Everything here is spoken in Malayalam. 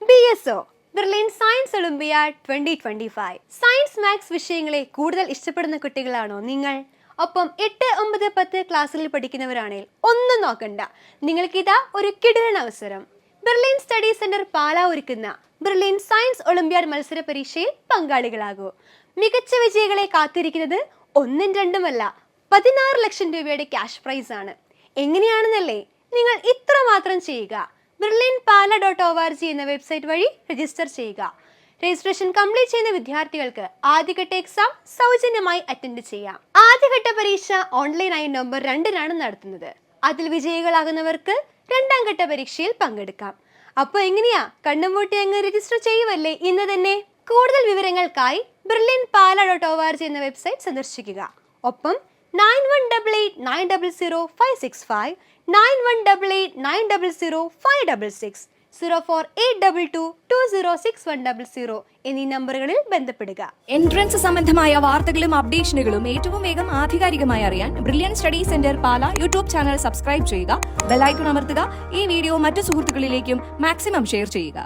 BSO Berlin science olympiad 2025 science maths വിഷയങ്ങളെ കൂടുതൽ ഇഷ്ടപ്പെടുന്ന കുട്ടികളാണോ നിങ്ങൾ? ഒപ്പം 8, 9, 10 ക്ലാസ്സിൽ പഠിക്കുന്നവരാണെങ്കിൽ ഒന്നും നോക്കണ്ട, നിങ്ങൾക്കിതാ ഒരു കിടിലൻ അവസരം. ബെർലിൻ സ്റ്റഡി സെന്റർ പാലാ ഒരുക്കുന്ന ബെർലിൻ സയൻസ് ഒളിമ്പിയാഡ് മത്സര പരീക്ഷയിൽ പങ്കാളികളാകൂ. മികച്ച വിജയികളെ കാത്തിരിക്കുന്നത് 1ഉം 2ഉമല്ല 16 ലക്ഷം രൂപയുടെ ക്യാഷ് പ്രൈസ് ആണ്. എങ്ങനെയാണെന്നല്ലേ? നിങ്ങൾ ഇത്ര മാത്രം ചെയ്യുക. berlinpala.org എന്ന വെബ്സൈറ്റ് വഴി രജിസ്റ്റർ ചെയ്യുക. രജിസ്ട്രേഷൻ കംപ്ലീറ്റ് ചെയ്യുന്ന വിദ്യാർത്ഥികൾക്ക് ആദ്യഘട്ട എക്സാം സൗജന്യമായി അറ്റൻഡ് ചെയ്യാം. ആദ്യഘട്ട പരീക്ഷ ഓൺലൈനായി നവംബർ 2-നാണ് നടത്തുന്നത്. അതിൽ വിജയികളാകുന്നവർക്ക് രണ്ടാം ഘട്ട പരീക്ഷയിൽ പങ്കെടുക്കാം. അപ്പോൾ എങ്ങനെയാ, കണ്ണുമൂട്ടി അങ്ങ് രജിസ്റ്റർ ചെയ്യുവല്ലേ ഇന്ന് തന്നെ. കൂടുതൽ വിവരങ്ങൾക്കായി berlinpala.org എന്ന വെബ്സൈറ്റ് സന്ദർശിക്കുക. ഒപ്പം 9188900565 9188900566 04822206100 എന്നീ നമ്പറുകളിൽ ബന്ധപ്പെടുക. എൻട്രൻസ് സംബന്ധമായ വാർത്തകളും അപ്ഡേഷനുകളും ഏറ്റവും വേഗം ആധികാരികമായി അറിയാൻ ബ്രില്യൻ സ്റ്റഡി സെന്റർ പാല യൂട്യൂബ് ചാനൽ സബ്സ്ക്രൈബ് ചെയ്യുക, ബെൽ ഐക്കൺ അമർത്തുക. ഈ വീഡിയോ മറ്റു സുഹൃത്തുക്കളിലേക്കും മാക്സിമം ഷെയർ ചെയ്യുക.